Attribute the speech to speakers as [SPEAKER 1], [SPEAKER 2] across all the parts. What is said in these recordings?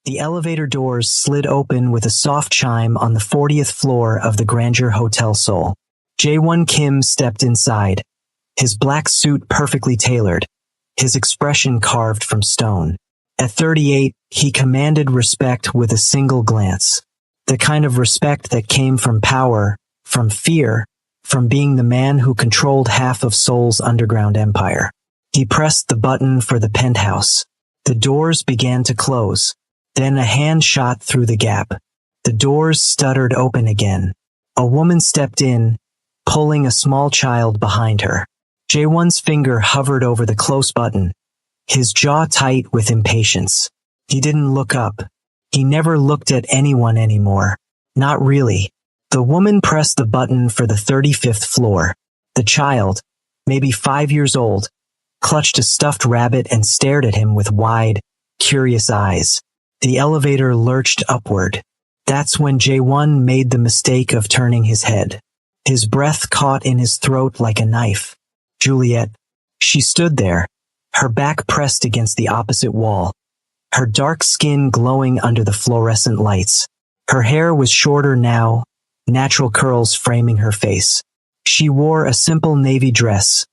[SPEAKER 1] The elevator doors slid open with a soft chime on the 40th floor of the Grandeur Hotel Seoul. Jae-won Kim stepped inside, his black suit perfectly tailored, his expression carved from stone. At 38, he commanded respect with a single glance. The kind of respect that came from power, from fear, from being the man who controlled half of Seoul's underground empire. He pressed the button for the penthouse. The doors began to close. Then a hand shot through the gap. The doors stuttered open again. A woman stepped in, pulling a small child behind her. Jae-won's finger hovered over the close button, his jaw tight with impatience. He didn't look up. He never looked at anyone anymore. Not really. The woman pressed the button for the 35th floor. The child, maybe 5 years old, clutched a stuffed rabbit and stared at him with wide, curious eyes. The elevator lurched upward. That's when Jae-won made the mistake of turning his head. His breath caught in his throat like a knife. Juliet. She stood there, her back pressed against the opposite wall, her dark skin glowing under the fluorescent lights. Her hair was shorter now, natural curls framing her face. She wore a simple navy dress,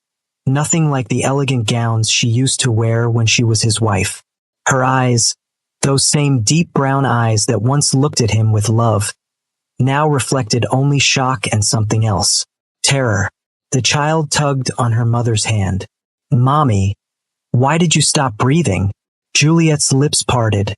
[SPEAKER 1] nothing like the elegant gowns she used to wear when she was his wife. Her eyes, those same deep brown eyes that once looked at him with love, now reflected only shock and something else. Terror. The child tugged on her mother's hand. Mommy, why did you stop breathing? Juliet's lips parted,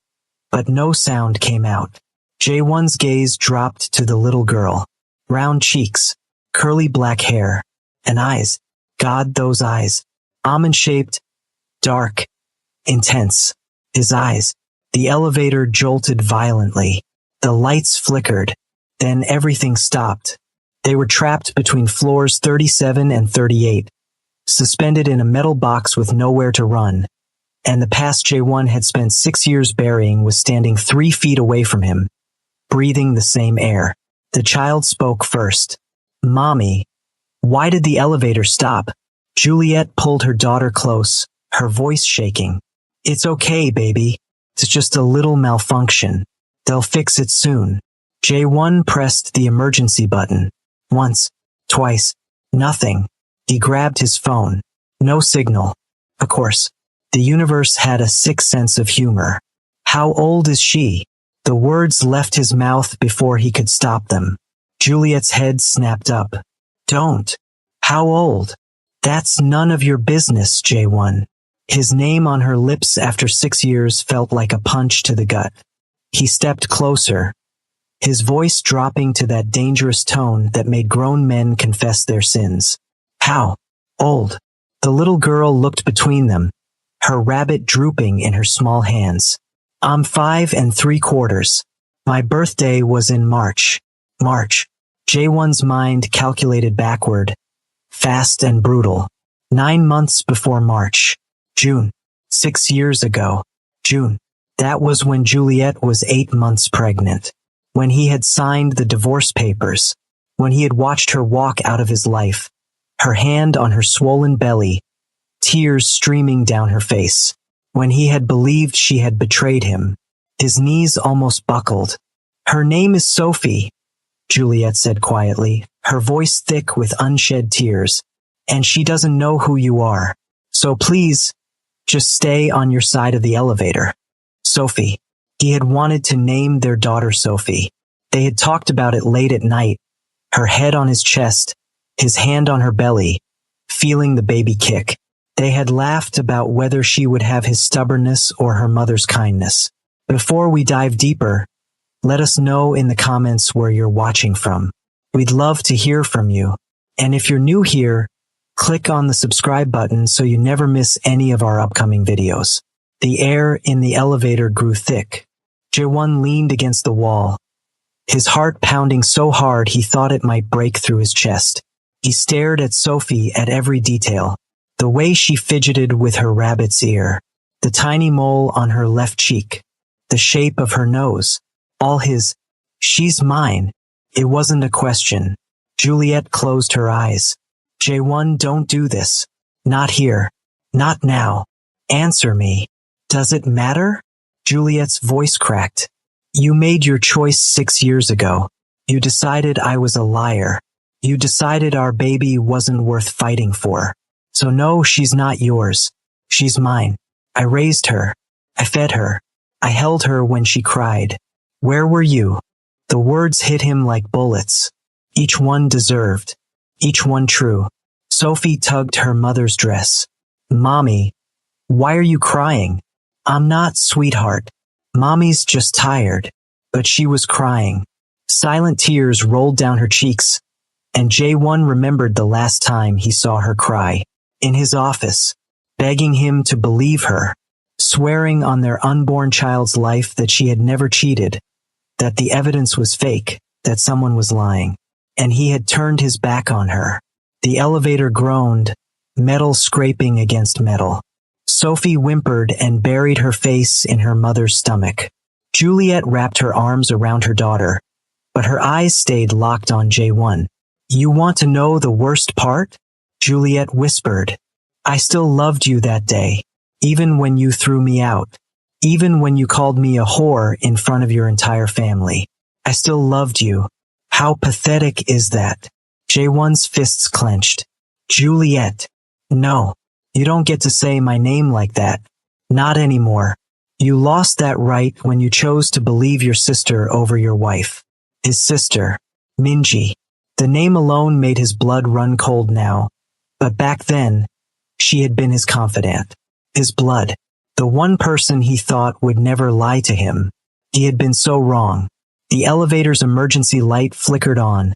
[SPEAKER 1] but no sound came out. Jae-won's gaze dropped to the little girl. Round cheeks, curly black hair, and eyes. God, those eyes. Almond-shaped, dark, intense. His eyes. The elevator jolted violently. The lights flickered. Then everything stopped. They were trapped between floors 37 and 38, suspended in a metal box with nowhere to run. And the past Jae-won had spent 6 years burying was standing 3 feet away from him, breathing the same air. The child spoke first. Mommy, why did the elevator stop? Juliet pulled her daughter close, her voice shaking. It's okay, baby. It's just a little malfunction. They'll fix it soon. Jae-won pressed the emergency button. Once, twice, nothing. He grabbed his phone. No signal. Of course, the universe had a sick sense of humor. How old is she? The words left his mouth before he could stop them. Juliet's head snapped up. Don't. How old? That's none of your business, Jae-won. His name on her lips after 6 years felt like a punch to the gut. He stepped closer, his voice dropping to that dangerous tone that made grown men confess their sins. How old? The little girl looked between them, her rabbit drooping in her small hands. I'm 5 3/4. My birthday was in March. March. Jae-won's mind calculated backward, fast and brutal. 9 months before March. June. 6 years ago. June. That was when Juliet was 8 months pregnant. When he had signed the divorce papers. When he had watched her walk out of his life. Her hand on her swollen belly, tears streaming down her face. When he had believed she had betrayed him. His knees almost buckled. Her name is Sophie, Juliet said quietly, her voice thick with unshed tears. And she doesn't know who you are. So please, just stay on your side of the elevator. Sophie. He had wanted to name their daughter Sophie. They had talked about it late at night, her head on his chest, his hand on her belly, feeling the baby kick. They had laughed about whether she would have his stubbornness or her mother's kindness. Before we dive deeper, let us know in the comments where you're watching from. We'd love to hear from you. And if you're new here, click on the subscribe button so you never miss any of our upcoming videos. The air in the elevator grew thick. Jae-won leaned against the wall, his heart pounding so hard he thought it might break through his chest. He stared at Sophie at every detail. The way she fidgeted with her rabbit's ear, the tiny mole on her left cheek, the shape of her nose, all his, she's mine. It wasn't a question. Juliet closed her eyes. Jae-won, don't do this. Not here. Not now. Answer me. Does it matter? Juliet's voice cracked. You made your choice 6 years ago. You decided I was a liar. You decided our baby wasn't worth fighting for. So no, she's not yours. She's mine. I raised her. I fed her. I held her when she cried. Where were you? The words hit him like bullets. Each one deserved. Each one true. Sophie tugged her mother's dress. Mommy, why are you crying? I'm not, sweetheart. Mommy's just tired. But she was crying. Silent tears rolled down her cheeks, and J1 remembered the last time he saw her cry. In his office, begging him to believe her, swearing on their unborn child's life that she had never cheated, that the evidence was fake, that someone was lying, and he had turned his back on her. The elevator groaned, metal scraping against metal. Sophie whimpered and buried her face in her mother's stomach. Juliet wrapped her arms around her daughter, but her eyes stayed locked on J1. You want to know the worst part? Juliet whispered. I still loved you that day, even when you threw me out, even when you called me a whore in front of your entire family. I still loved you. How pathetic is that? J1's fists clenched. Juliet. No, you don't get to say my name like that. Not anymore. You lost that right when you chose to believe your sister over your wife. His sister, Minji. The name alone made his blood run cold now, but back then, she had been his confidant, his blood, the one person he thought would never lie to him. He had been so wrong. The elevator's emergency light flickered on,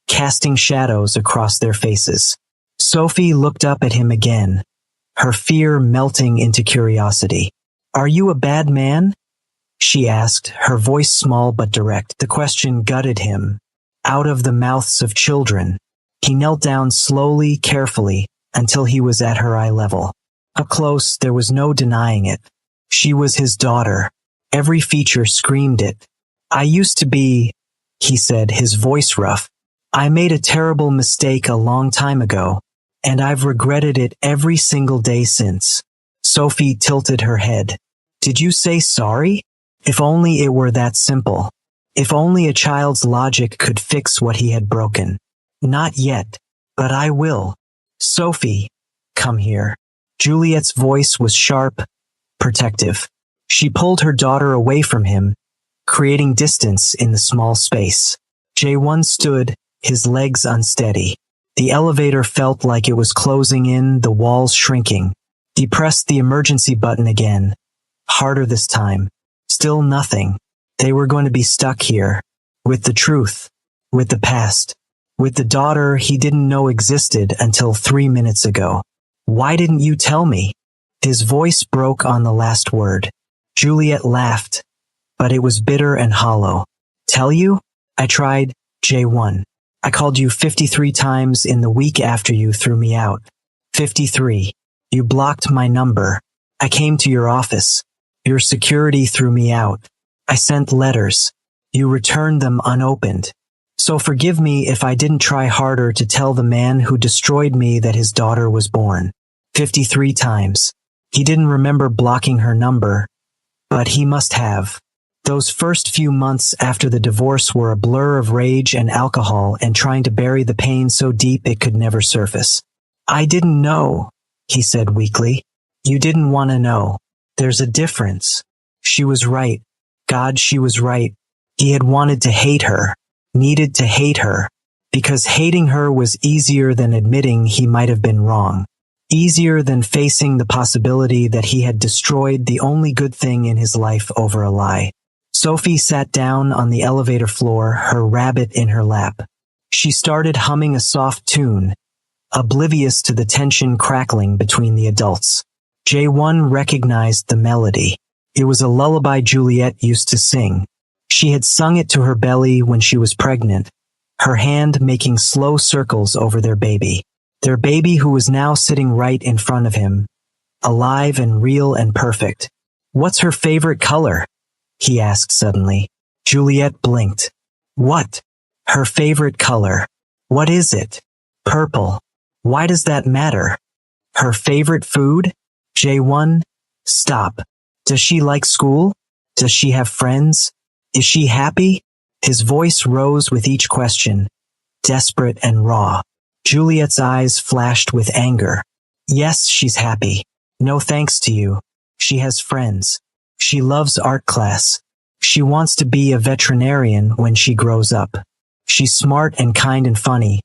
[SPEAKER 1] casting shadows across their faces. Sophie looked up at him again, her fear melting into curiosity. Are you a bad man? She asked, her voice small but direct. The question gutted him. Out of the mouths of children. He knelt down slowly, carefully, until he was at her eye level. Up close, there was no denying it. She was his daughter. Every feature screamed it. I used to be, he said, his voice rough. I made a terrible mistake a long time ago, and I've regretted it every single day since. Sophie tilted her head. Did you say sorry? If only it were that simple. If only a child's logic could fix what he had broken. Not yet, but I will. Sophie, come here. Juliet's voice was sharp, protective. She pulled her daughter away from him, creating distance in the small space. J1 stood, his legs unsteady. The elevator felt like it was closing in, the walls shrinking. He pressed the emergency button again. Harder this time. Still nothing. They were going to be stuck here. With the truth. With the past. With the daughter he didn't know existed until 3 minutes ago. Why didn't you tell me? His voice broke on the last word. Juliet laughed, but it was bitter and hollow. Tell you? I tried, J1. I called you 53 times in the week after you threw me out. 53. You blocked my number. I came to your office. Your security threw me out. I sent letters. You returned them unopened. So forgive me if I didn't try harder to tell the man who destroyed me that his daughter was born. 53 times. He didn't remember blocking her number, but he must have. Those first few months after the divorce were a blur of rage and alcohol and trying to bury the pain so deep it could never surface. I didn't know, he said weakly. You didn't want to know. There's a difference. She was right. God, she was right. He had wanted to hate her, needed to hate her, because hating her was easier than admitting he might have been wrong, easier than facing the possibility that he had destroyed the only good thing in his life over a lie. Sophie sat down on the elevator floor, her rabbit in her lap. She started humming a soft tune, oblivious to the tension crackling between the adults. J1 recognized the melody. It was a lullaby Juliet used to sing. She had sung it to her belly when she was pregnant, her hand making slow circles over their baby who was now sitting right in front of him, alive and real and perfect. What's her favorite color? He asked suddenly. Juliet blinked. What? Her favorite color. What is it? Purple. Why does that matter? Her favorite food? J1? Stop. Does she like school? Does she have friends? Is she happy? His voice rose with each question, desperate and raw. Juliet's eyes flashed with anger. Yes, she's happy. No thanks to you. She has friends. She loves art class. She wants to be a veterinarian when she grows up. She's smart and kind and funny,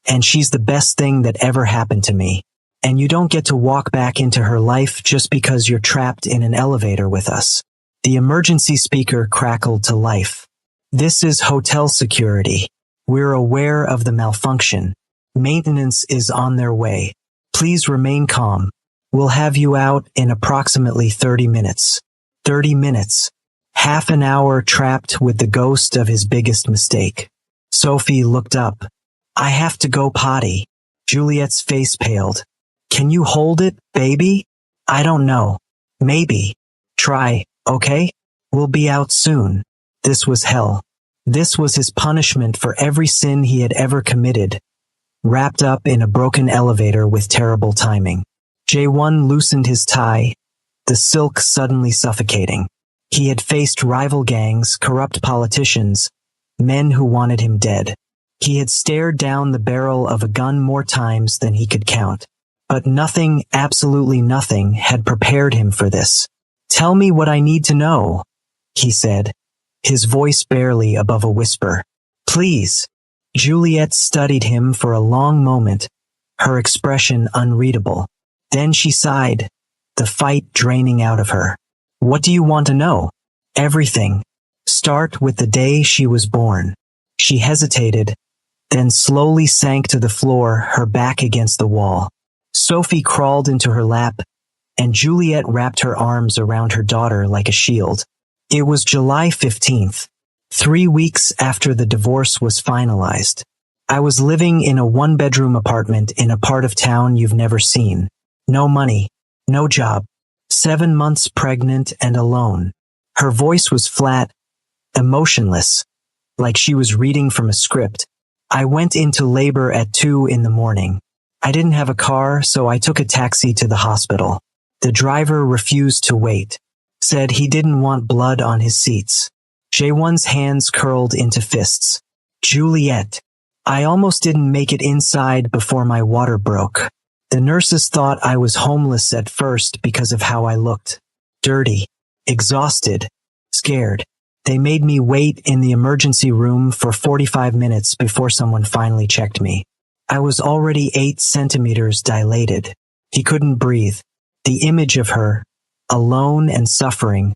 [SPEAKER 1] and she's the best thing that ever happened to me. And you don't get to walk back into her life just because you're trapped in an elevator with us. The emergency speaker crackled to life. This is hotel security. We're aware of the malfunction. Maintenance is on their way. Please remain calm. We'll have you out in approximately 30 minutes. 30 minutes. Half an hour trapped with the ghost of his biggest mistake. Sophie looked up. I have to go potty. Juliet's face paled. Can you hold it, baby? I don't know. Maybe. Try, okay? We'll be out soon. This was hell. This was his punishment for every sin he had ever committed, wrapped up in a broken elevator with terrible timing. J1 loosened his tie, the silk suddenly suffocating. He had faced rival gangs, corrupt politicians, men who wanted him dead. He had stared down the barrel of a gun more times than he could count. But nothing, absolutely nothing, had prepared him for this. Tell me what I need to know, he said, his voice barely above a whisper. Please. Juliet studied him for a long moment, her expression unreadable. Then she sighed, the fight draining out of her. What do you want to know? Everything. Start with the day she was born. She hesitated, then slowly sank to the floor, her back against the wall. Sophie crawled into her lap, and Juliet wrapped her arms around her daughter like a shield. It was July 15th, 3 weeks after the divorce was finalized. I was living in a one-bedroom apartment in a part of town you've never seen. No money, no job, 7 months pregnant and alone. Her voice was flat, emotionless, like she was reading from a script. I went into labor at 2 in the morning. I didn't have a car, so I took a taxi to the hospital. The driver refused to wait, said he didn't want blood on his seats. J1's hands curled into fists. Juliet. I almost didn't make it inside before my water broke. The nurses thought I was homeless at first because of how I looked. Dirty, exhausted, scared. They made me wait in the emergency room for 45 minutes before someone finally checked me. I was already 8 centimeters dilated. He couldn't breathe. The image of her, alone and suffering,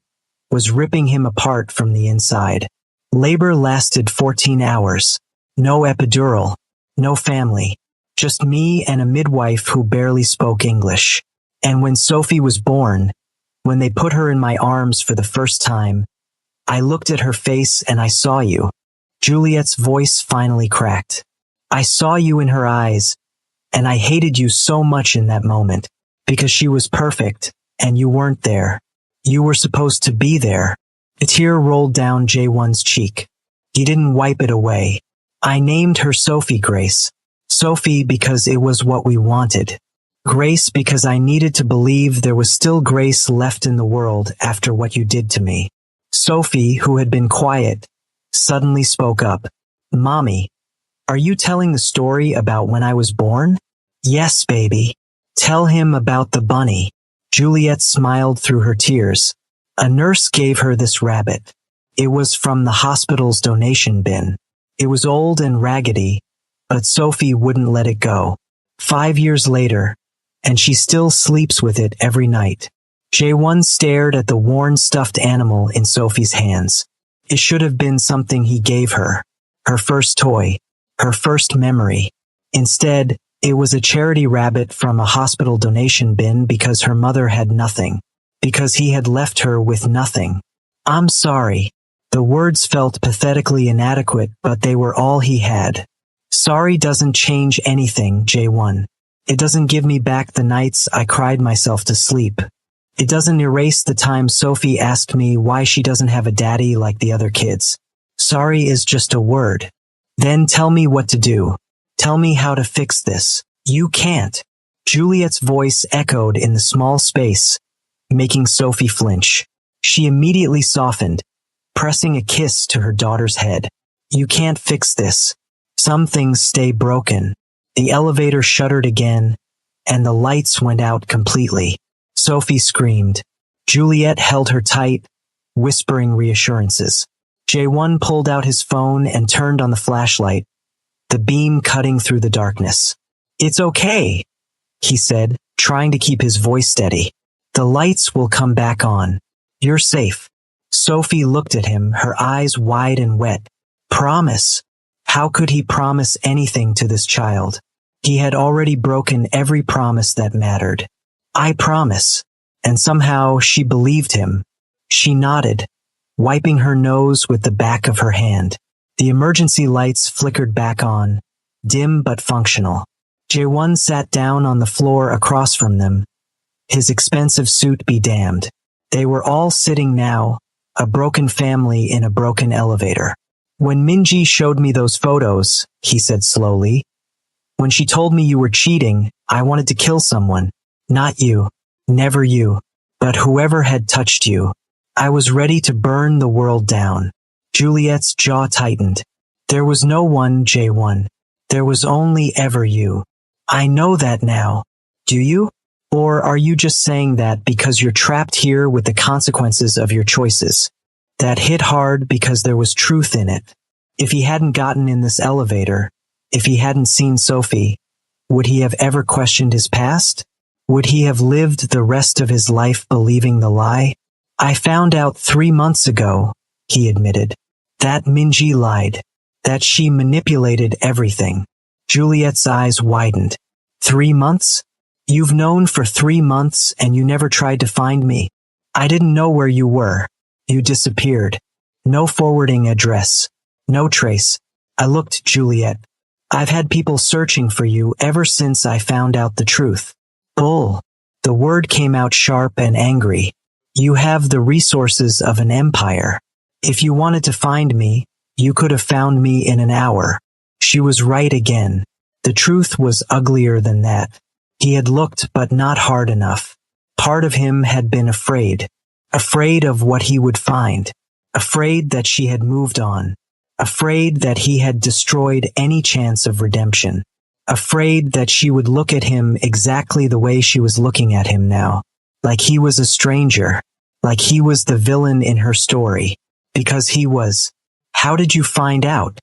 [SPEAKER 1] was ripping him apart from the inside. Labor lasted 14 hours. No epidural, no family, just me and a midwife who barely spoke English. And when Sophie was born, when they put her in my arms for the first time, I looked at her face and I saw you. Juliet's voice finally cracked. I saw you in her eyes, and I hated you so much in that moment, because she was perfect, and you weren't there. You were supposed to be there. A tear rolled down J1's cheek. He didn't wipe it away. I named her Sophie Grace. Sophie because it was what we wanted. Grace because I needed to believe there was still grace left in the world after what you did to me. Sophie, who had been quiet, suddenly spoke up. Mommy, are you telling the story about when I was born? Yes, baby. Tell him about the bunny. Juliet smiled through her tears. A nurse gave her this rabbit. It was from the hospital's donation bin. It was old and raggedy, but Sophie wouldn't let it go. 5 years later, and she still sleeps with it every night. J1 stared at the worn stuffed animal in Sophie's hands. It should have been something he gave her. Her first toy. Her first memory. Instead, it was a charity rabbit from a hospital donation bin because her mother had nothing. Because he had left her with nothing. I'm sorry. The words felt pathetically inadequate, but they were all he had. Sorry doesn't change anything, J1. It doesn't give me back the nights I cried myself to sleep. It doesn't erase the time Sophie asked me why she doesn't have a daddy like the other kids. Sorry is just a word. Then tell me what to do. Tell me how to fix this. You can't. Juliet's voice echoed in the small space, making Sophie flinch. She immediately softened, pressing a kiss to her daughter's head. You can't fix this. Some things stay broken. The elevator shuddered again, and the lights went out completely. Sophie screamed. Juliet held her tight, whispering reassurances. J1 pulled out his phone and turned on the flashlight, the beam cutting through the darkness. It's okay, he said, trying to keep his voice steady. The lights will come back on. You're safe. Sophie looked at him, her eyes wide and wet. Promise. How could he promise anything to this child? He had already broken every promise that mattered. I promise. And somehow she believed him. She nodded, wiping her nose with the back of her hand. The emergency lights flickered back on, dim but functional. J1 sat down on the floor across from them, his expensive suit be damned. They were all sitting now, a broken family in a broken elevator. When Minji showed me those photos, he said slowly, when she told me you were cheating, I wanted to kill someone. Not you. Never you. But whoever had touched you. I was ready to burn the world down. Juliet's jaw tightened. There was no one, J1. There was only ever you. I know that now. Do you? Or are you just saying that because you're trapped here with the consequences of your choices? That hit hard because there was truth in it. If he hadn't gotten in this elevator, if he hadn't seen Sophie, would he have ever questioned his past? Would he have lived the rest of his life believing the lie? I found out 3 months ago, he admitted, that Minji lied, that she manipulated everything. Juliet's eyes widened. 3 months? You've known for 3 months and you never tried to find me. I didn't know where you were. You disappeared. No forwarding address. No trace. I looked, Juliet. I've had people searching for you ever since I found out the truth. Bull. The word came out sharp and angry. You have the resources of an empire. If you wanted to find me, you could have found me in an hour. She was right again. The truth was uglier than that. He had looked, but not hard enough. Part of him had been afraid. Afraid of what he would find. Afraid that she had moved on. Afraid that he had destroyed any chance of redemption. Afraid that she would look at him exactly the way she was looking at him now. Like he was a stranger. Like he was the villain in her story. Because he was. How did you find out?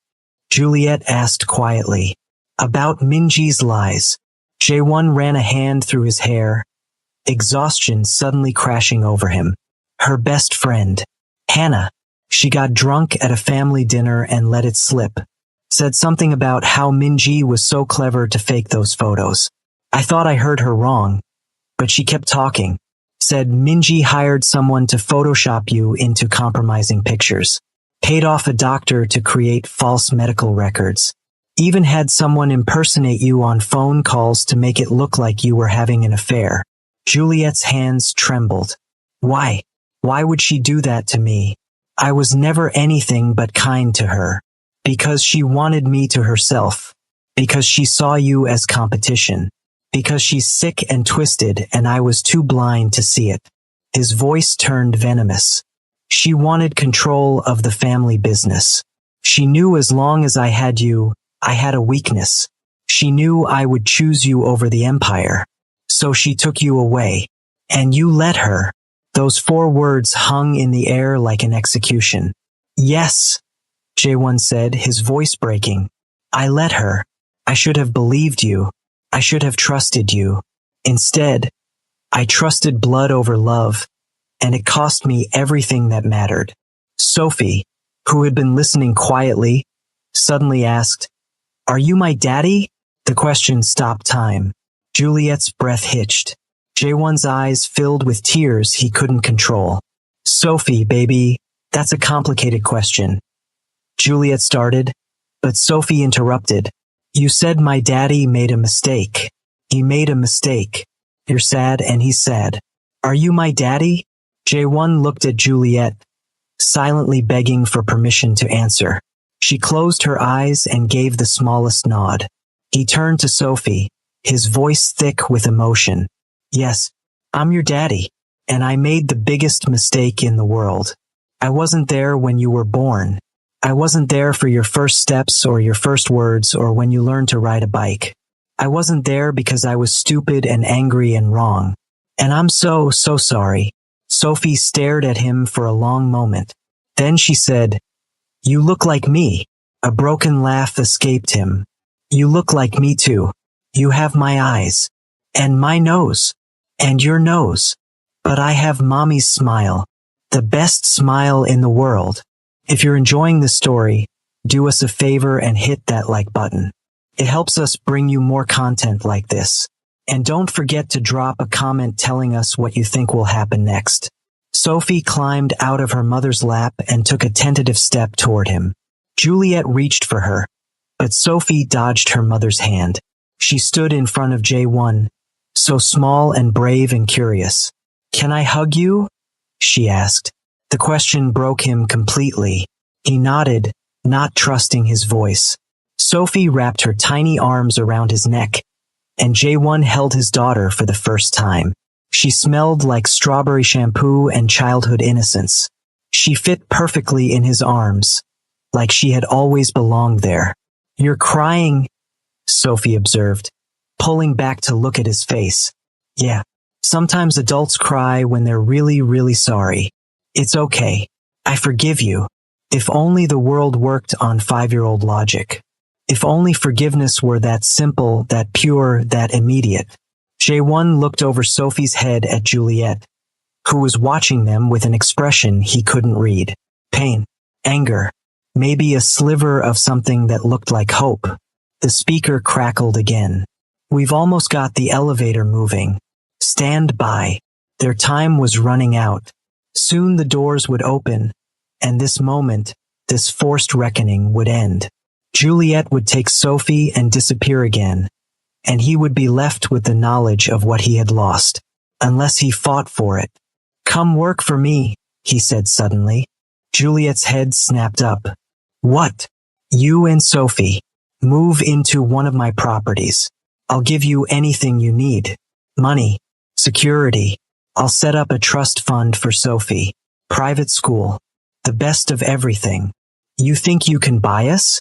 [SPEAKER 1] Juliet asked quietly. About Minji's lies. J1 ran a hand through his hair, exhaustion suddenly crashing over him. Her best friend, Hannah. She got drunk at a family dinner and let it slip. Said something about how Minji was so clever to fake those photos. I thought I heard her wrong, but she kept talking. Said Minji hired someone to Photoshop you into compromising pictures. Paid off a doctor to create false medical records. Even had someone impersonate you on phone calls to make it look like you were having an affair. Juliet's hands trembled. Why? Why would she do that to me? I was never anything but kind to her. Because she wanted me to herself. Because she saw you as competition. Because she's sick and twisted and I was too blind to see it. His voice turned venomous. She wanted control of the family business. She knew as long as I had you, I had a weakness. She knew I would choose you over the empire. So she took you away. And you let her. Those 4 words hung in the air like an execution. Yes, J1 said, his voice breaking. I let her. I should have believed you. I should have trusted you. Instead, I trusted blood over love, and it cost me everything that mattered. Sophie, who had been listening quietly, suddenly asked, Are you my daddy? The question stopped time. Juliet's breath hitched. J1's eyes filled with tears he couldn't control. Sophie, baby, that's a complicated question. Juliet started, but Sophie interrupted. You said my daddy made a mistake. He made a mistake. You're sad and he's sad. Are you my daddy? J1 looked at Juliet, silently begging for permission to answer. She closed her eyes and gave the smallest nod. He turned to Sophie, his voice thick with emotion. Yes, I'm your daddy. And I made the biggest mistake in the world. I wasn't there when you were born. I wasn't there for your first steps or your first words or when you learned to ride a bike. I wasn't there because I was stupid and angry and wrong. And I'm so sorry. Sophie stared at him for a long moment. Then she said, "You look like me." A broken laugh escaped him. "You look like me too. You have my eyes. And my nose. And your nose. But I have mommy's smile. The best smile in the world." If you're enjoying this story, do us a favor and hit that like button. It helps us bring you more content like this. And don't forget to drop a comment telling us what you think will happen next. Sophie climbed out of her mother's lap and took a tentative step toward him. Juliet reached for her, but Sophie dodged her mother's hand. She stood in front of J1, so small and brave and curious. "Can I hug you?" she asked. The question broke him completely. He nodded, not trusting his voice. Sophie wrapped her tiny arms around his neck, and J1 held his daughter for the first time. She smelled like strawberry shampoo and childhood innocence. She fit perfectly in his arms, like she had always belonged there. "You're crying," Sophie observed, pulling back to look at his face. "Yeah, sometimes adults cry when they're really sorry. It's okay. I forgive you. If only the world worked on 5-year-old logic. If only forgiveness were that simple, that pure, that immediate." J1 looked over Sophie's head at Juliet, who was watching them with an expression he couldn't read. Pain, anger, maybe a sliver of something that looked like hope. The speaker crackled again. "We've almost got the elevator moving. Stand by." Their time was running out. Soon the doors would open, and this moment, this forced reckoning would end. Juliet would take Sophie and disappear again, and he would be left with the knowledge of what he had lost, unless he fought for it. "Come work for me," he said suddenly. Juliet's head snapped up. "What?" "You and Sophie. Move into one of my properties. I'll give you anything you need. Money, security. I'll set up a trust fund for Sophie. Private school. The best of everything. You think you can buy us?"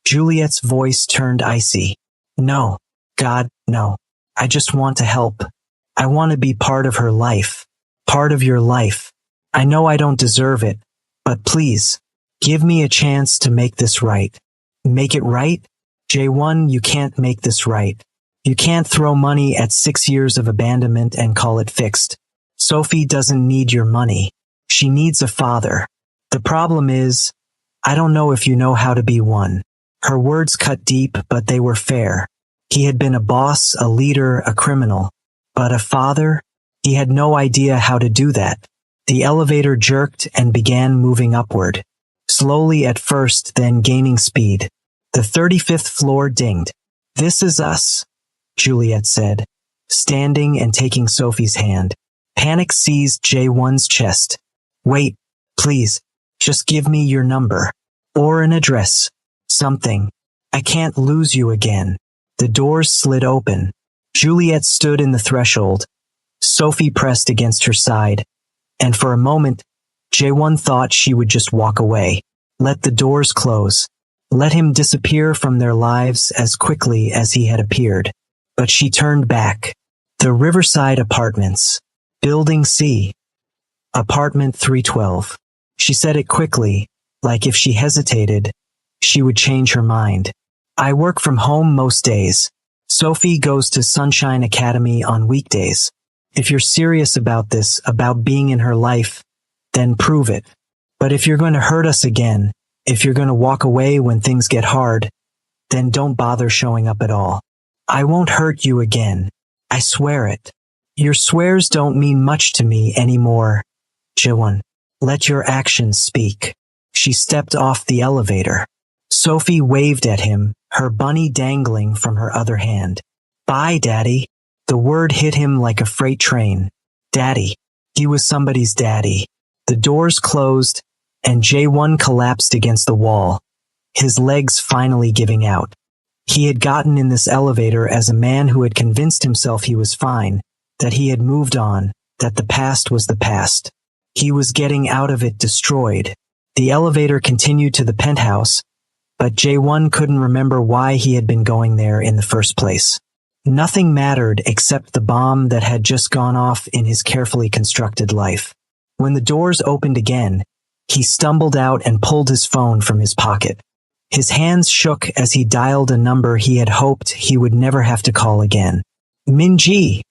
[SPEAKER 1] Juliet's voice turned icy. "No. God, no. I just want to help. I want to be part of her life. Part of your life. I know I don't deserve it, but please, give me a chance to make this right." "Make it right?" "J1, you can't make this right. You can't throw money at 6 years of abandonment and call it fixed. Sophie doesn't need your money. She needs a father. The problem is, I don't know if you know how to be one." Her words cut deep, but they were fair. He had been a boss, a leader, a criminal. But a father? He had no idea how to do that. The elevator jerked and began moving upward. Slowly at first, then gaining speed. The 35th floor dinged. "This is us," Juliet said, standing and taking Sophie's hand. Panic seized J1's chest. "Wait, please, just give me your number. Or an address. Something. I can't lose you again." The doors slid open. Juliet stood in the threshold. Sophie pressed against her side. And for a moment, J1 thought she would just walk away. Let the doors close. Let him disappear from their lives as quickly as he had appeared. But she turned back. The Riverside Apartments. Building C. Apartment 312. She said it quickly, like if she hesitated, she would change her mind. "I work from home most days. Sophie goes to Sunshine Academy on weekdays. If you're serious about this, about being in her life, then prove it. But if you're going to hurt us again, if you're going to walk away when things get hard, then don't bother showing up at all. I won't hurt you again. I swear it. Your swears don't mean much to me anymore. J1, let your actions speak." She stepped off the elevator. Sophie waved at him, her bunny dangling from her other hand. "Bye, Daddy." The word hit him like a freight train. Daddy. He was somebody's daddy. The doors closed, and J1 collapsed against the wall, his legs finally giving out. He had gotten in this elevator as a man who had convinced himself he was fine, that he had moved on, that the past was the past. He was getting out of it destroyed. The elevator continued to the penthouse, but J1 couldn't remember why he had been going there in the first place. Nothing mattered except the bomb that had just gone off in his carefully constructed life. When the doors opened again, he stumbled out and pulled his phone from his pocket. His hands shook as he dialed a number he had hoped he would never have to call again. "Minji,"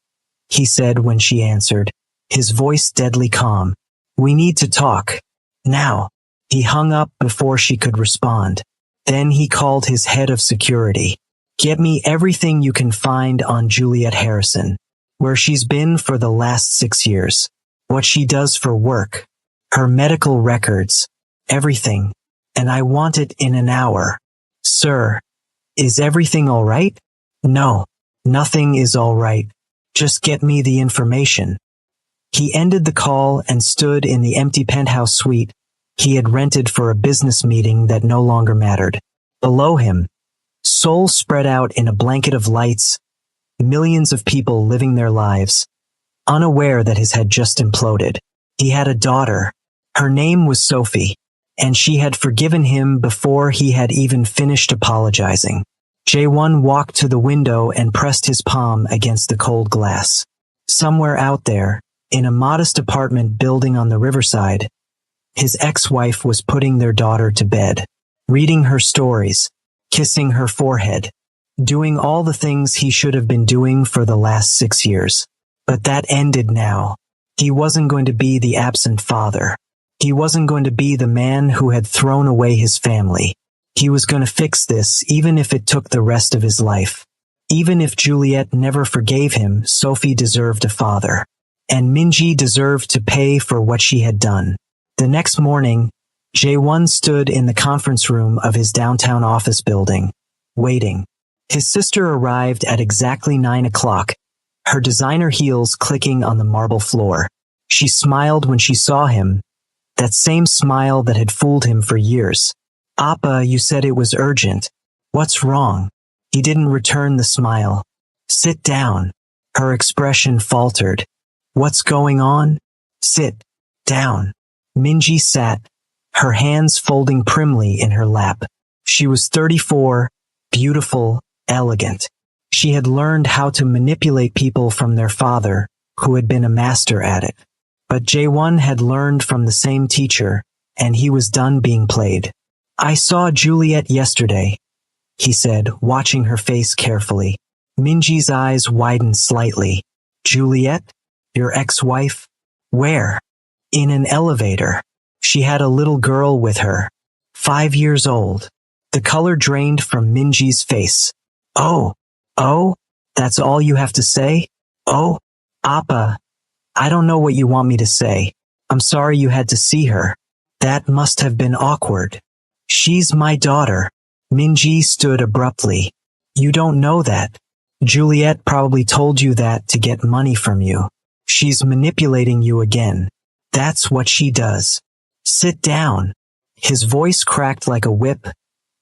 [SPEAKER 1] he said when she answered, his voice deadly calm. "We need to talk. Now." He hung up before she could respond. Then he called his head of security. "Get me everything you can find on Juliet Harrison, where she's been for the last 6 years, what she does for work, her medical records, everything, and I want it in an hour." "Sir, is everything all right?" "No, nothing is all right. Just get me the information." He ended the call and stood in the empty penthouse suite he had rented for a business meeting that no longer mattered. Below him, Seoul spread out in a blanket of lights, millions of people living their lives, unaware that his had just imploded. He had a daughter. Her name was Sophie, and she had forgiven him before he had even finished apologizing. Jae-won walked to the window and pressed his palm against the cold glass. Somewhere out there, in a modest apartment building on the riverside, his ex-wife was putting their daughter to bed, reading her stories, kissing her forehead, doing all the things he should have been doing for the last 6 years. But that ended now. He wasn't going to be the absent father. He wasn't going to be the man who had thrown away his family. He was going to fix this even if it took the rest of his life. Even if Juliet never forgave him, Sophie deserved a father. And Minji deserved to pay for what she had done. The next morning, Jae-won stood in the conference room of his downtown office building, waiting. His sister arrived at exactly 9 o'clock, her designer heels clicking on the marble floor. She smiled when she saw him, that same smile that had fooled him for years. "Appa, you said it was urgent. What's wrong?" He didn't return the smile. "Sit down." Her expression faltered. "What's going on?" "Sit down." Minji sat, her hands folding primly in her lap. She was 34, beautiful, elegant. She had learned how to manipulate people from their father, who had been a master at it. But Jae-won had learned from the same teacher, and he was done being played. "I saw Juliet yesterday," he said, watching her face carefully. Minji's eyes widened slightly. "Juliet? Your ex-wife? Where?" "In an elevator. She had a little girl with her. 5 years old." The color drained from Minji's face. Oh, that's all you have to say? Oh, Appa, I don't know what you want me to say. I'm sorry you had to see her. That must have been awkward." "She's my daughter." Minji stood abruptly. "You don't know that. Juliet probably told you that to get money from you. She's manipulating you again. That's what she does. Sit down." His voice cracked like a whip,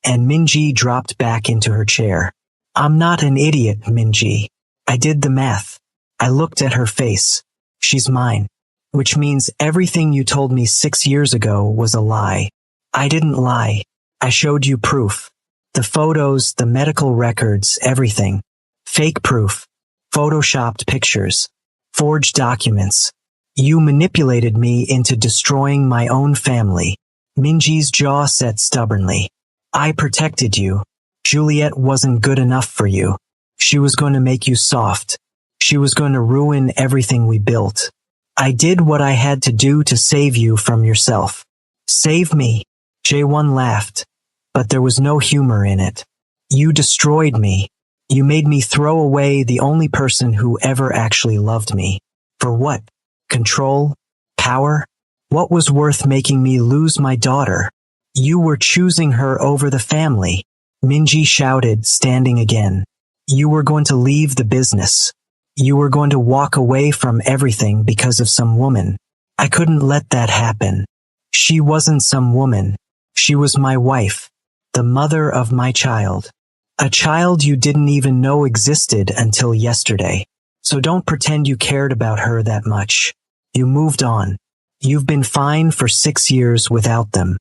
[SPEAKER 1] and Minji dropped back into her chair. "I'm not an idiot, Minji. I did the math. I looked at her face. She's mine. Which means everything you told me 6 years ago was a lie. I didn't lie. I showed you proof. The photos, the medical records, everything. Fake proof. Photoshopped pictures. Forged documents. You manipulated me into destroying my own family." Minji's jaw set stubbornly. "I protected you. Juliet wasn't good enough for you. She was going to make you soft. She was going to ruin everything we built. I did what I had to do to save you from yourself." "Save me?" Jae-won laughed, but there was no humor in it. "You destroyed me. You made me throw away the only person who ever actually loved me. For what? Control? Power? What was worth making me lose my daughter? You were choosing her over the family." Minji shouted, standing again. "You were going to leave the business. You were going to walk away from everything because of some woman. I couldn't let that happen. She wasn't some woman. She was my wife, the mother of my child. A child you didn't even know existed until yesterday. So don't pretend you cared about her that much. You moved on. You've been fine for 6 years without them.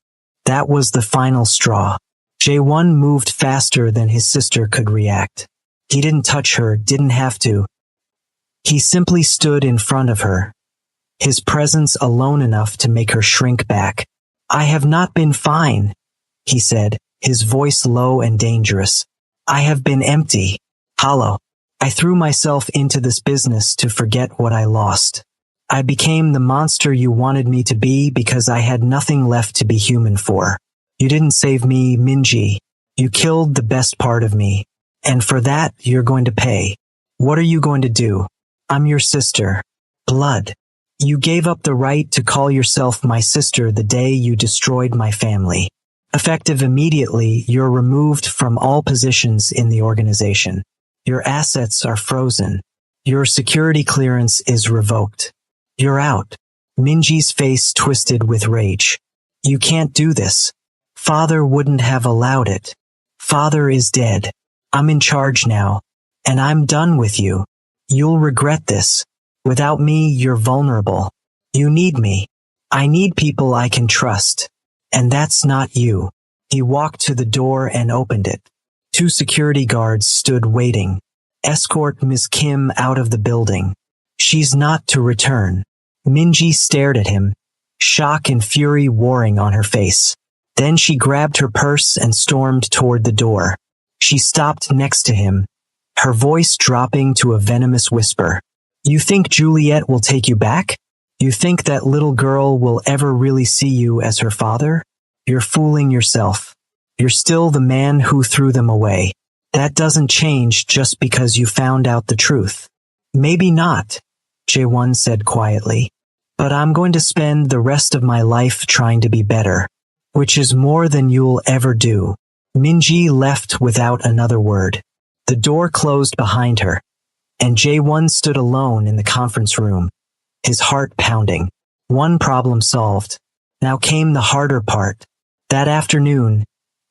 [SPEAKER 1] That was the final straw. Jae-won moved faster than his sister could react. He didn't touch her, didn't have to. He simply stood in front of her, his presence alone enough to make her shrink back. I have not been fine, he said, his voice low and dangerous. I have been empty, hollow. I threw myself into this business to forget what I lost. I became the monster you wanted me to be because I had nothing left to be human for. You didn't save me, Minji. You killed the best part of me. And for that, you're going to pay. What are you going to do? I'm your sister. Blood. You gave up the right to call yourself my sister the day you destroyed my family. Effective immediately, you're removed from all positions in the organization. Your assets are frozen. Your security clearance is revoked. You're out. Minji's face twisted with rage. You can't do this. Father wouldn't have allowed it. Father is dead. I'm in charge now. And I'm done with you. You'll regret this. Without me, you're vulnerable. You need me. I need people I can trust. And that's not you. He walked to the door and opened it. 2 security guards stood waiting. Escort Ms. Kim out of the building. She's not to return. Minji stared at him, shock and fury warring on her face. Then she grabbed her purse and stormed toward the door. She stopped next to him, her voice dropping to a venomous whisper. You think Juliet will take you back? You think that little girl will ever really see you as her father? You're fooling yourself. You're still the man who threw them away. That doesn't change just because you found out the truth. Maybe not, Jae-won said quietly. But I'm going to spend the rest of my life trying to be better, which is more than you'll ever do. Minji left without another word. The door closed behind her, and Jae-won stood alone in the conference room, his heart pounding. One problem solved. Now came the harder part. That afternoon,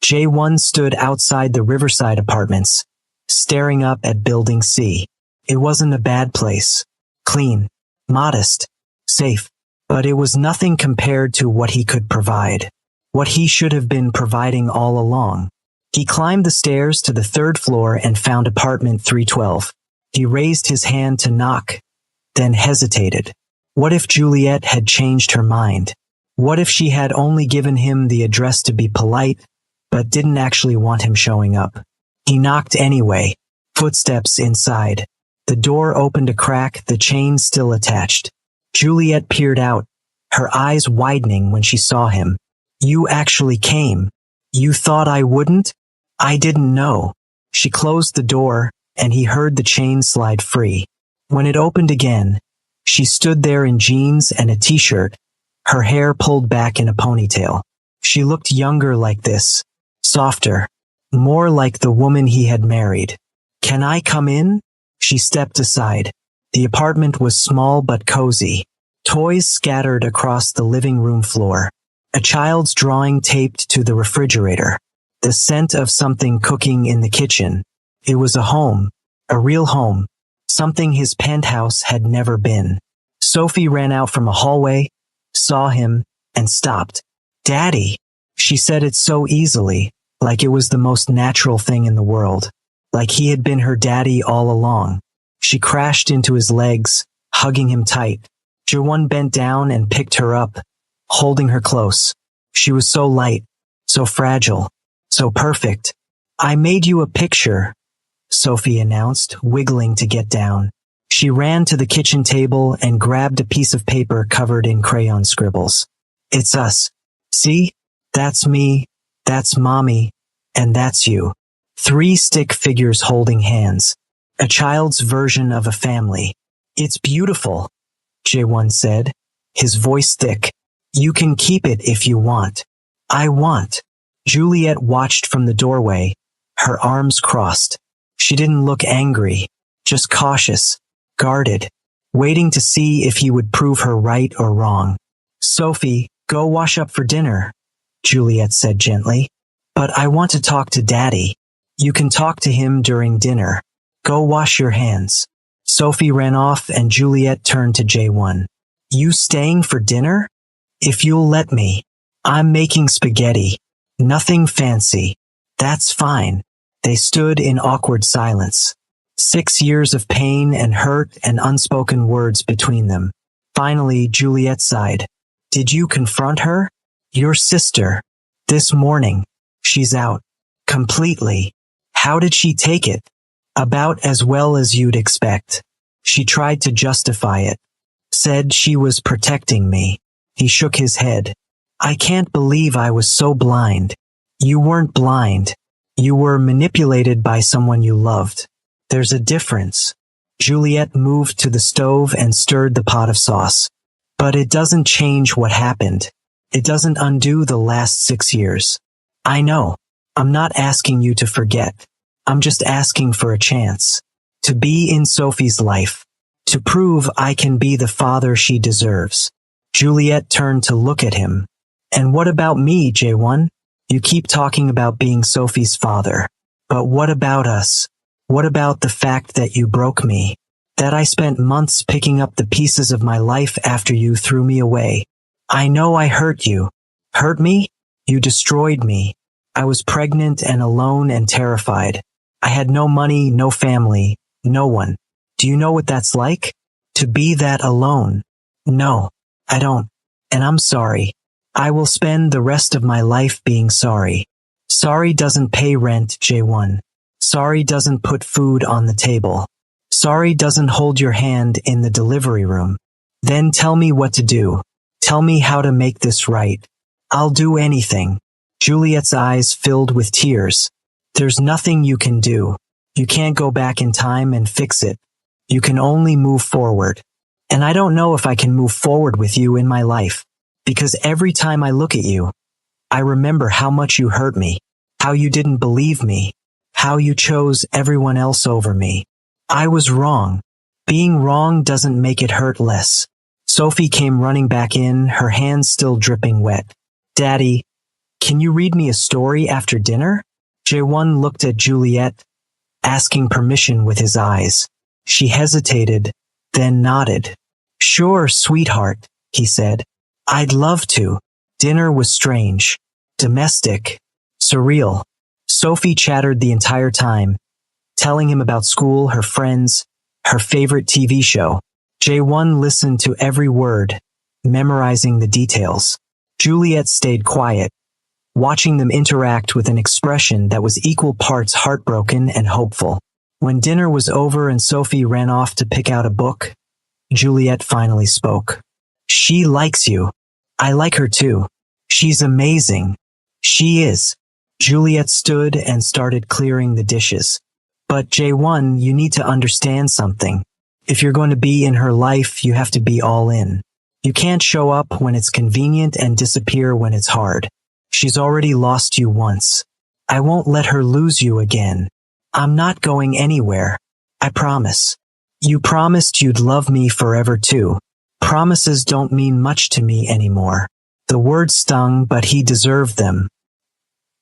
[SPEAKER 1] Jae-won stood outside the Riverside apartments, staring up at Building C. It wasn't a bad place. Clean, modest, safe. But it was nothing compared to what he could provide. What he should have been providing all along. He climbed the stairs to the 3rd floor and found apartment 312. He raised his hand to knock, then hesitated. What if Juliet had changed her mind? What if she had only given him the address to be polite, but didn't actually want him showing up? He knocked anyway. Footsteps inside. The door opened a crack, the chain still attached. Juliet peered out, her eyes widening when she saw him. You actually came. You thought I wouldn't? I didn't know. She closed the door, and he heard the chain slide free. When it opened again, she stood there in jeans and a t-shirt, her hair pulled back in a ponytail. She looked younger like this, softer, more like the woman he had married. Can I come in? She stepped aside. The apartment was small but cozy. Toys scattered across the living room floor. A child's drawing taped to the refrigerator. The scent of something cooking in the kitchen. It was a home, a real home, something his penthouse had never been. Sophie ran out from a hallway, saw him, and stopped. Daddy, she said it so easily, like it was the most natural thing in the world, like he had been her daddy all along. She crashed into his legs, hugging him tight. Jae-won bent down and picked her up, holding her close. She was so light, so fragile, so perfect. I made you a picture, Sophie announced, wiggling to get down. She ran to the kitchen table and grabbed a piece of paper covered in crayon scribbles. It's us. See? That's me, that's Mommy, and that's you. 3 stick figures holding hands. A child's version of a family. It's beautiful, Jae-won said, his voice thick. You can keep it if you want. I want. Juliet watched from the doorway, her arms crossed. She didn't look angry, just cautious, guarded, waiting to see if he would prove her right or wrong. Sophie, go wash up for dinner, Juliet said gently. But I want to talk to Daddy. You can talk to him during dinner. Go wash your hands. Sophie ran off and Juliet turned to J1. You staying for dinner? If you'll let me. I'm making spaghetti. Nothing fancy. That's fine. They stood in awkward silence. 6 years of pain and hurt and unspoken words between them. Finally, Juliet sighed. Did you confront her? Your sister. This morning. She's out. Completely. How did she take it? About as well as you'd expect. She tried to justify it. Said she was protecting me. He shook his head. I can't believe I was so blind. You weren't blind. You were manipulated by someone you loved. There's a difference. Juliet moved to the stove and stirred the pot of sauce. But it doesn't change what happened. It doesn't undo the last 6 years. I know. I'm not asking you to forget. I'm just asking for a chance. To be in Sophie's life. To prove I can be the father she deserves. Juliet turned to look at him. And what about me, J1? You keep talking about being Sophie's father. But what about us? What about the fact that you broke me? That I spent months picking up the pieces of my life after you threw me away? I know I hurt you. Hurt me? You destroyed me. I was pregnant and alone and terrified. I had no money, no family, no one. Do you know what that's like? To be that alone? No, I don't. And I'm sorry. I will spend the rest of my life being sorry. Sorry doesn't pay rent, J1. Sorry doesn't put food on the table. Sorry doesn't hold your hand in the delivery room. Then tell me what to do. Tell me how to make this right. I'll do anything. Juliet's eyes filled with tears. There's nothing you can do. You can't go back in time and fix it. You can only move forward. And I don't know if I can move forward with you in my life. Because every time I look at you, I remember how much you hurt me, how you didn't believe me, how you chose everyone else over me. I was wrong. Being wrong doesn't make it hurt less. Sophie came running back in, her hands still dripping wet. Daddy, can you read me a story after dinner? J1 looked at Juliet, asking permission with his eyes. She hesitated, then nodded. Sure, sweetheart, he said. I'd love to. Dinner was strange, domestic, surreal. Sophie chattered the entire time, telling him about school, her friends, her favorite TV show. J1 listened to every word, memorizing the details. Juliet stayed quiet, watching them interact with an expression that was equal parts heartbroken and hopeful. When dinner was over and Sophie ran off to pick out a book, Juliet finally spoke. She likes you. I like her too. She's amazing. She is. Juliet stood and started clearing the dishes. But J1, you need to understand something. If you're going to be in her life, you have to be all in. You can't show up when it's convenient and disappear when it's hard. She's already lost you once. I won't let her lose you again. I'm not going anywhere. I promise. You promised you'd love me forever too. Promises don't mean much to me anymore. The words stung, but he deserved them.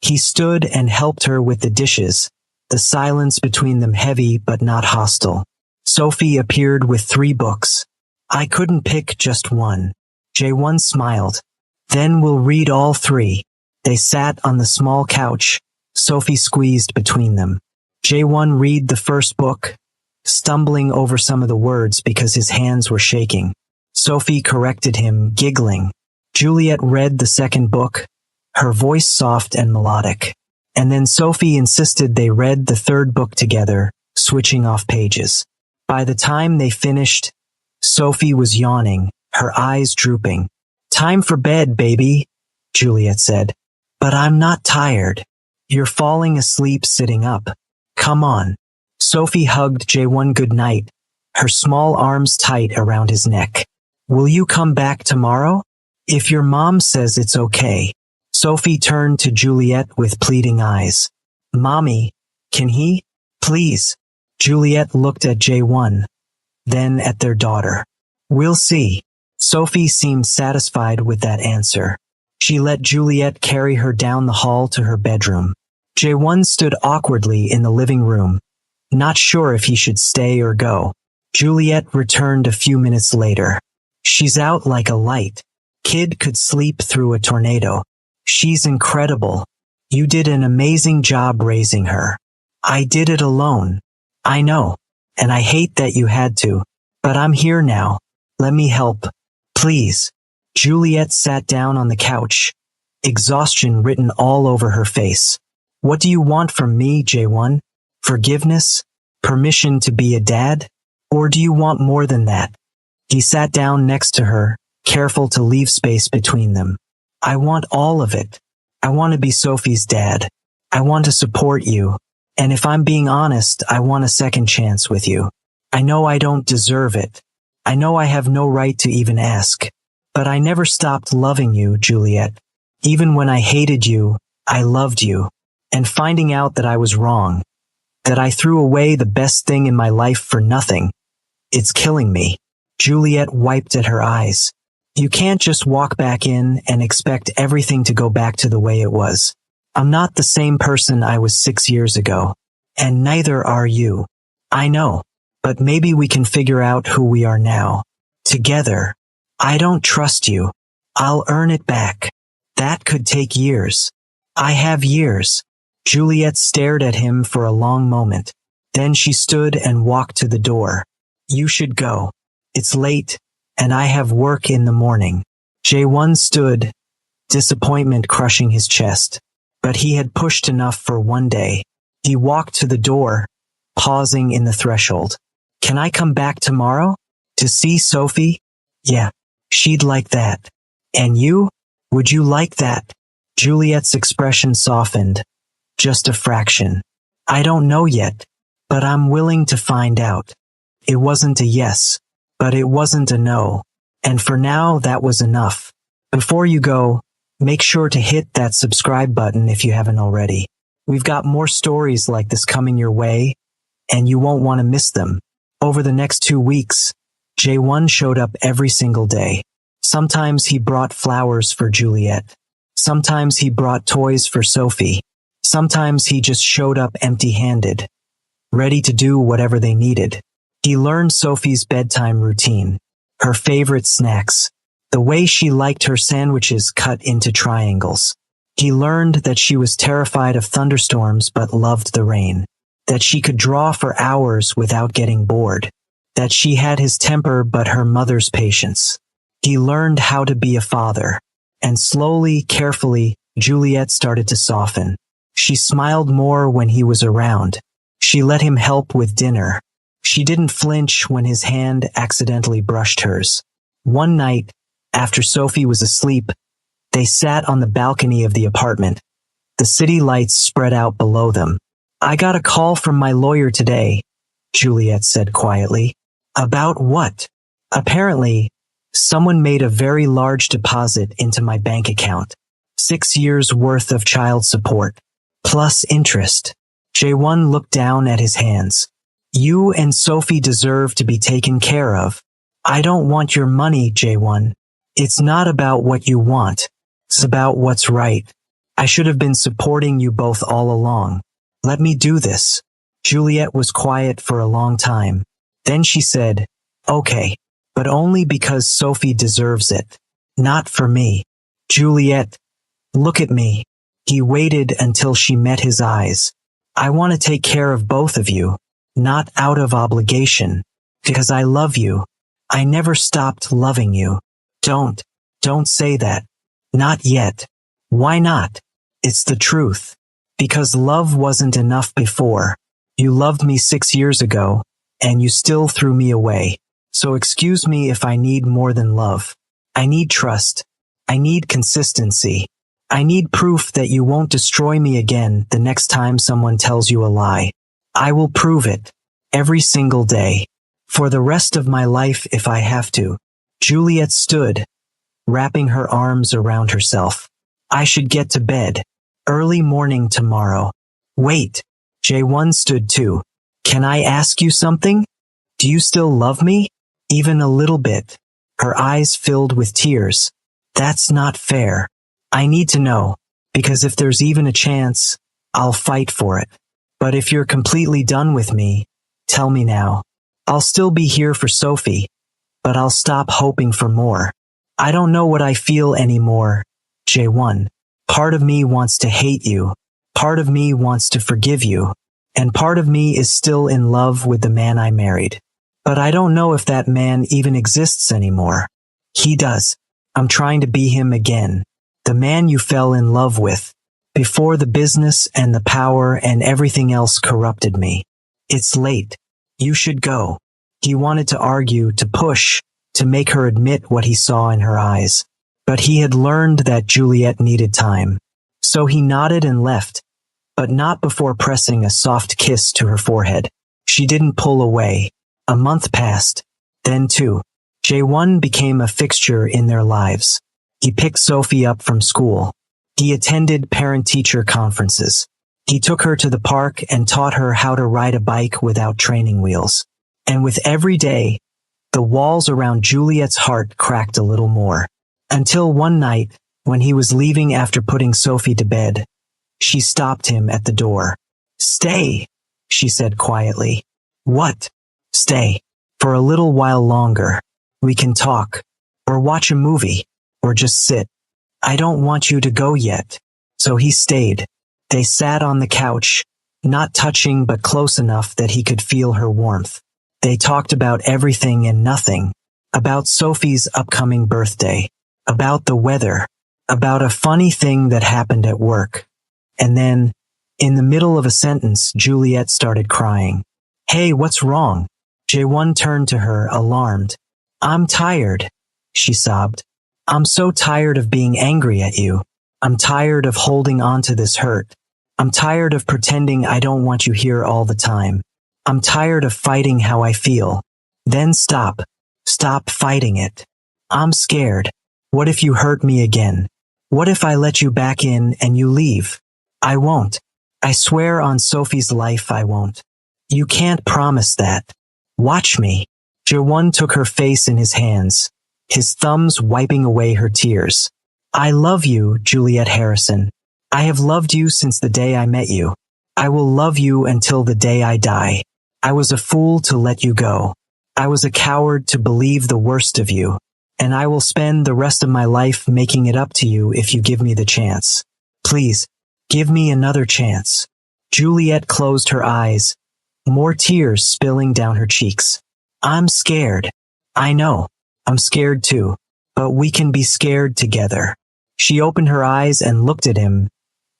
[SPEAKER 1] He stood and helped her with the dishes, the silence between them heavy but not hostile. Sophie appeared with 3 books. I couldn't pick just one. J1 smiled. Then we'll read all 3. They sat on the small couch, Sophie squeezed between them. J1 read the first book, stumbling over some of the words because his hands were shaking. Sophie corrected him, giggling. Juliet read the second book, her voice soft and melodic. And then Sophie insisted they read the third book together, switching off pages. By the time they finished, Sophie was yawning, her eyes drooping. Time for bed, baby, Juliet said. But I'm not tired. You're falling asleep sitting up. Come on. Sophie hugged J1 goodnight, her small arms tight around his neck. Will you come back tomorrow? If your mom says it's okay. Sophie turned to Juliet with pleading eyes. Mommy, can he? Please. Juliet looked at J1, then at their daughter. We'll see. Sophie seemed satisfied with that answer. She let Juliet carry her down the hall to her bedroom. J1 stood awkwardly in the living room, not sure if he should stay or go. Juliet returned a few minutes later. She's out like a light. Kid could sleep through a tornado. She's incredible. You did an amazing job raising her. I did it alone. I know. And I hate that you had to. But I'm here now. Let me help. Please. Juliet sat down on the couch, exhaustion written all over her face. What do you want from me, J1? Forgiveness? Permission to be a dad? Or do you want more than that? He sat down next to her, careful to leave space between them. I want all of it. I want to be Sophie's dad. I want to support you. And if I'm being honest, I want a second chance with you. I know I don't deserve it. I know I have no right to even ask. But I never stopped loving you, Juliet. Even when I hated you, I loved you. And finding out that I was wrong, that I threw away the best thing in my life for nothing, it's killing me. Juliet wiped at her eyes. You can't just walk back in and expect everything to go back to the way it was. I'm not the same person I was 6 years ago. And neither are you. I know. But maybe we can figure out who we are now. Together. I don't trust you. I'll earn it back. That could take years. I have years. Juliet stared at him for a long moment. Then she stood and walked to the door. You should go. It's late, and I have work in the morning. J1 stood, disappointment crushing his chest. But he had pushed enough for one day. He walked to the door, pausing in the threshold. Can I come back tomorrow? To see Sophie? Yeah. She'd like that. And you? Would you like that? Juliet's expression softened. Just a fraction. I don't know yet, but I'm willing to find out. It wasn't a yes, but it wasn't a no. And for now, that was enough. Before you go, make sure to hit that subscribe button if you haven't already. We've got more stories like this coming your way, and you won't want to miss them. Over the next 2 weeks, J1 showed up every single day. Sometimes he brought flowers for Juliet. Sometimes he brought toys for Sophie. Sometimes he just showed up empty-handed, ready to do whatever they needed. He learned Sophie's bedtime routine, her favorite snacks, the way she liked her sandwiches cut into triangles. He learned that she was terrified of thunderstorms but loved the rain, that she could draw for hours without getting bored, that she had his temper but her mother's patience. He learned how to be a father, and slowly, carefully, Juliet started to soften. She smiled more when he was around. She let him help with dinner. She didn't flinch when his hand accidentally brushed hers. One night, after Sophie was asleep, they sat on the balcony of the apartment. The city lights spread out below them. I got a call from my lawyer today, Juliet said quietly. About what? Apparently, someone made a very large deposit into my bank account. 6 years worth of child support, plus interest. J1 looked down at his hands. You and Sophie deserve to be taken care of. I don't want your money, J1. It's not about what you want. It's about what's right. I should have been supporting you both all along. Let me do this. Juliet was quiet for a long time. Then she said, okay, but only because Sophie deserves it. Not for me. Juliet, look at me. He waited until she met his eyes. I want to take care of both of you, not out of obligation, because I love you. I never stopped loving you. Don't say that. Not yet. Why not? It's the truth. Because love wasn't enough before. You loved me 6 years ago, and you still threw me away. So excuse me if I need more than love. I need trust. I need consistency. I need proof that you won't destroy me again the next time someone tells you a lie. I will prove it. Every single day. For the rest of my life if I have to. Juliet stood, wrapping her arms around herself. I should get to bed. Early morning tomorrow. Wait. J1 stood too. Can I ask you something? Do you still love me? Even a little bit. Her eyes filled with tears. That's not fair. I need to know, because if there's even a chance, I'll fight for it. But if you're completely done with me, tell me now. I'll still be here for Sophie, but I'll stop hoping for more. I don't know what I feel anymore, J1. Part of me wants to hate you. Part of me wants to forgive you. And part of me is still in love with the man I married. But I don't know if that man even exists anymore. He does. I'm trying to be him again. The man you fell in love with. Before the business and the power and everything else corrupted me. It's late. You should go. He wanted to argue, to push, to make her admit what he saw in her eyes. But he had learned that Juliet needed time. So he nodded and left, but not before pressing a soft kiss to her forehead. She didn't pull away. A month passed. Then two. J1 became a fixture in their lives. He picked Sophie up from school. He attended parent-teacher conferences. He took her to the park and taught her how to ride a bike without training wheels. And with every day, the walls around Juliet's heart cracked a little more. Until one night, when he was leaving after putting Sophie to bed, she stopped him at the door. "Stay," she said quietly. "What?" "Stay. For a little while longer. We can talk. Or watch a movie. Or just sit. I don't want you to go yet." So he stayed. They sat on the couch, not touching but close enough that he could feel her warmth. They talked about everything and nothing. About Sophie's upcoming birthday. About the weather. About a funny thing that happened at work. And then, in the middle of a sentence, Juliet started crying. "Hey, what's wrong?" J1 turned to her, alarmed. "I'm tired," she sobbed. "I'm so tired of being angry at you. I'm tired of holding on to this hurt. I'm tired of pretending I don't want you here all the time. I'm tired of fighting how I feel." "Then stop. Stop fighting it. I'm scared. What if you hurt me again? What if I let you back in and you leave?" "I won't. I swear on Sophie's life I won't." "You can't promise that. Watch me." J1 took her face in his hands, his thumbs wiping away her tears. "I love you, Juliet Harrison. I have loved you since the day I met you. I will love you until the day I die. I was a fool to let you go. I was a coward to believe the worst of you. And I will spend the rest of my life making it up to you if you give me the chance. Please, give me another chance." Juliet closed her eyes, more tears spilling down her cheeks. "I'm scared. I know. I'm scared too. But we can be scared together." She opened her eyes and looked at him,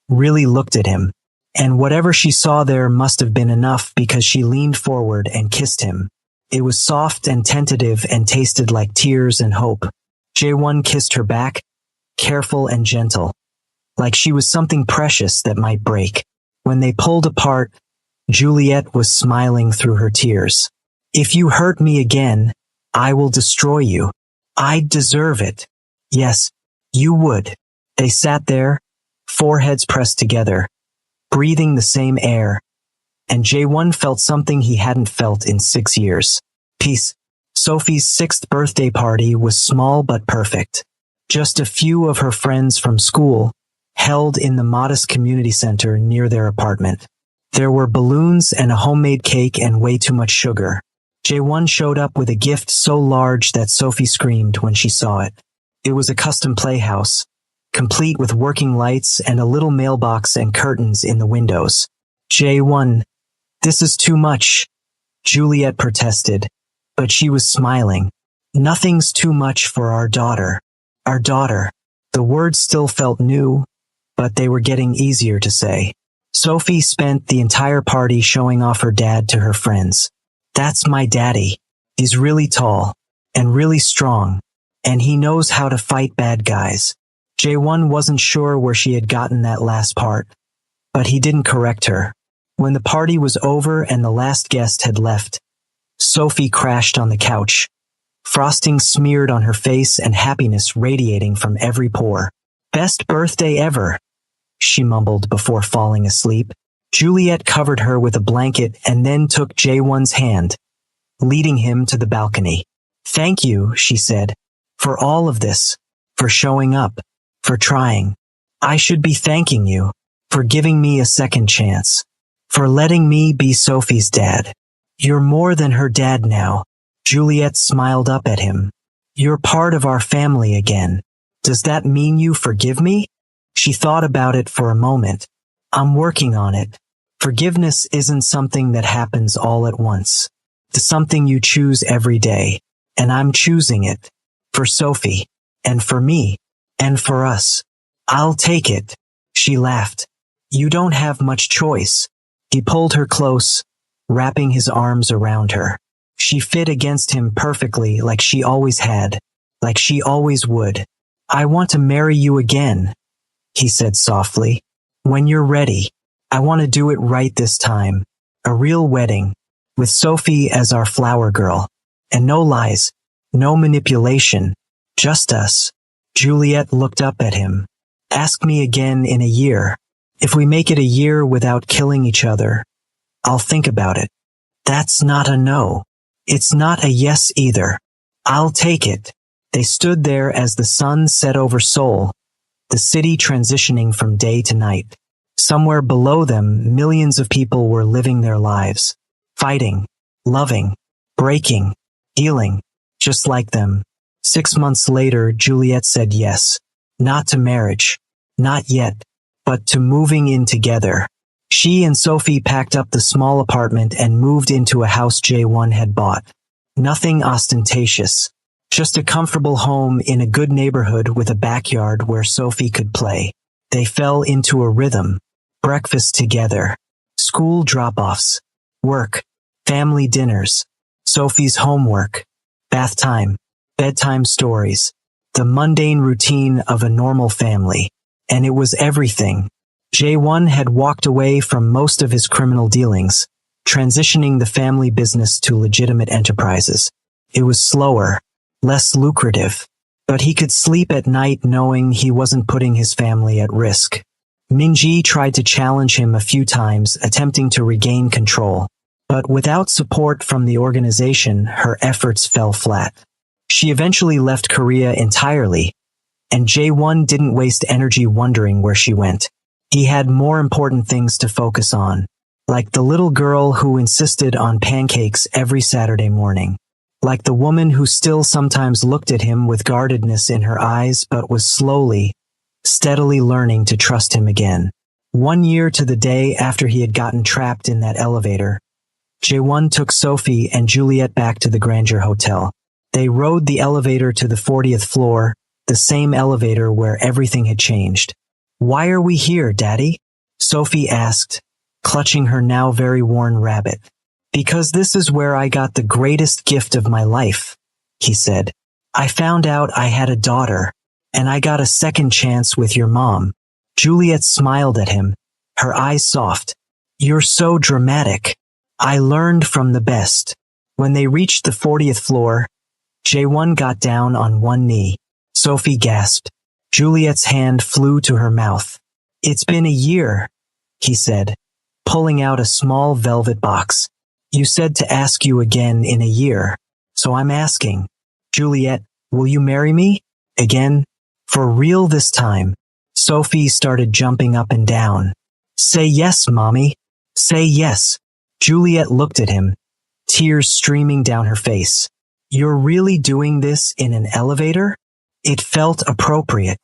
[SPEAKER 1] really looked at him. And whatever she saw there must have been enough because she leaned forward and kissed him. It was soft and tentative and tasted like tears and hope. J1 kissed her back, careful and gentle, like she was something precious that might break. When they pulled apart, Juliet was smiling through her tears. "If you hurt me again, I will destroy you. I'd deserve it." "Yes, you would." They sat there, foreheads pressed together, breathing the same air. And J1 felt something he hadn't felt in 6 years. Peace. Sophie's 6th birthday party was small but perfect. Just a few of her friends from school, held in the modest community center near their apartment. There were balloons and a homemade cake and way too much sugar. J1 showed up with a gift so large that Sophie screamed when she saw it. It was a custom playhouse, complete with working lights and a little mailbox and curtains in the windows. "J1, this is too much," Juliet protested, but she was smiling. "Nothing's too much for our daughter. Our daughter." The words still felt new, but they were getting easier to say. Sophie spent the entire party showing off her dad to her friends. "That's my daddy. He's really tall and really strong, and he knows how to fight bad guys." J1 wasn't sure where she had gotten that last part, but he didn't correct her. When the party was over and the last guest had left, Sophie crashed on the couch, frosting smeared on her face and happiness radiating from every pore. "Best birthday ever," she mumbled before falling asleep. Juliet covered her with a blanket and then took J1's hand, leading him to the balcony. "Thank you," she said, "for all of this, for showing up, for trying. I should be thanking you, for giving me a second chance, for letting me be Sophie's dad." You're more than her dad now. Juliet smiled up at him. You're part of our family again. Does that mean you forgive me? She thought about it for a moment. I'm working on it. Forgiveness isn't something that happens all at once. It's something you choose every day. And I'm choosing it. For Sophie. And for me. And for us. I'll take it. She laughed. You don't have much choice. He pulled her close, wrapping his arms around her. She fit against him perfectly, like she always had, like she always would. I want to marry you again, he said softly. When you're ready. I want to do it right this time. A real wedding, with Sophie as our flower girl. And no lies, no manipulation, just us. Juliet looked up at him. Ask me again in a year. If we make it a year without killing each other, I'll think about it. That's not a no. It's not a yes either. I'll take it. They stood there as the sun set over Seoul, the city transitioning from day to night. Somewhere below them, millions of people were living their lives, fighting, loving, breaking, healing, just like them. 6 months later, Juliet said yes, not to marriage, not yet, but to moving in together. She and Sophie packed up the small apartment and moved into a house Jae-won had bought. Nothing ostentatious, just a comfortable home in a good neighborhood with a backyard where Sophie could play. They fell into a rhythm. Breakfast together, school drop-offs, work, family dinners, Sophie's homework, bath time, bedtime stories, the mundane routine of a normal family. And it was everything. Jae-won had walked away from most of his criminal dealings, transitioning the family business to legitimate enterprises. It was slower, less lucrative, but he could sleep at night knowing he wasn't putting his family at risk. Minji tried to challenge him a few times, attempting to regain control, but without support from the organization, her efforts fell flat. She eventually left Korea entirely, and Jae-won didn't waste energy wondering where she went. He had more important things to focus on, like the little girl who insisted on pancakes every Saturday morning, like the woman who still sometimes looked at him with guardedness in her eyes but was slowly, steadily learning to trust him again. 1 year to the day after he had gotten trapped in that elevator, Jae-won took Sophie and Juliet back to the Grandeur Hotel. They rode the elevator to the 40th floor, the same elevator where everything had changed. Why are we here, Daddy? Sophie asked, clutching her now very worn rabbit. Because this is where I got the greatest gift of my life, he said. I found out I had a daughter, and I got a second chance with your mom. Juliet smiled at him, her eyes soft. You're so dramatic. I learned from the best. When they reached the 40th floor, Jae-won got down on one knee. Sophie gasped. Juliet's hand flew to her mouth. It's been a year, he said, pulling out a small velvet box. You said to ask you again in a year, so I'm asking. Juliet, will you marry me? Again? For real this time? Sophie started jumping up and down. Say yes, Mommy. Say yes. Juliet looked at him, tears streaming down her face. You're really doing this in an elevator? It felt appropriate.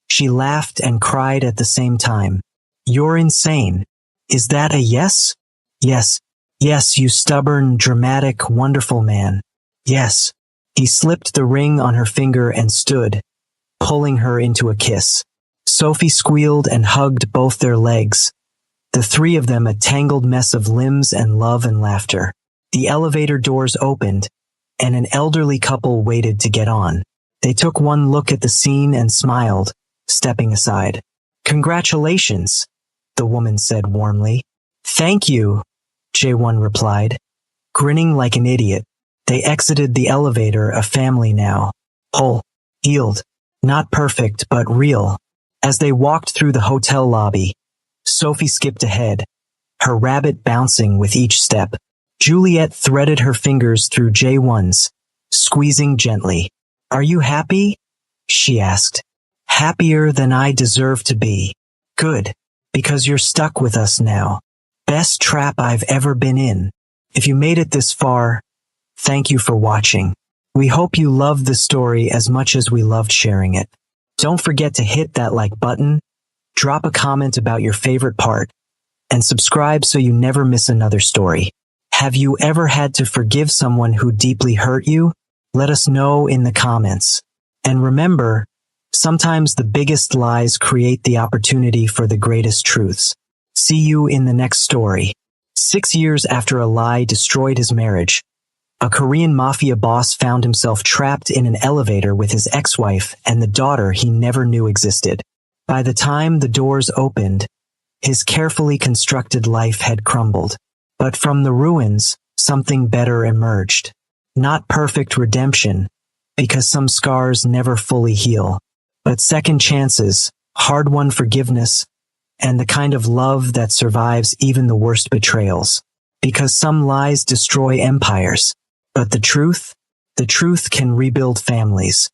[SPEAKER 1] She laughed and cried at the same time. You're insane. Is that a yes? Yes. Yes, you stubborn, dramatic, wonderful man. Yes. He slipped the ring on her finger and stood, pulling her into a kiss. Sophie squealed and hugged both their legs, the three of them a tangled mess of limbs and love and laughter. The elevator doors opened, and an elderly couple waited to get on. They took one look at the scene and smiled, stepping aside. Congratulations, the woman said warmly. Thank you, Jae-won replied, grinning like an idiot. They exited the elevator, a family now. Whole, healed, not perfect but real. As they walked through the hotel lobby, Sophie skipped ahead, her rabbit bouncing with each step. Juliet threaded her fingers through Jae-won's, squeezing gently. Are you happy? She asked. Happier than I deserve to be. Good, because you're stuck with us now. Best trap I've ever been in. If you made it this far, thank you for watching. We hope you loved the story as much as we loved sharing it. Don't forget to hit that like button, drop a comment about your favorite part, and subscribe so you never miss another story. Have you ever had to forgive someone who deeply hurt you? Let us know in the comments. And remember, sometimes the biggest lies create the opportunity for the greatest truths. See you in the next story. 6 years after a lie destroyed his marriage, a Korean mafia boss found himself trapped in an elevator with his ex-wife and the daughter he never knew existed. By the time the doors opened, his carefully constructed life had crumbled. But from the ruins, something better emerged. Not perfect redemption, because some scars never fully heal, but second chances, hard-won forgiveness, and the kind of love that survives even the worst betrayals. Because some lies destroy empires, but the truth can rebuild families.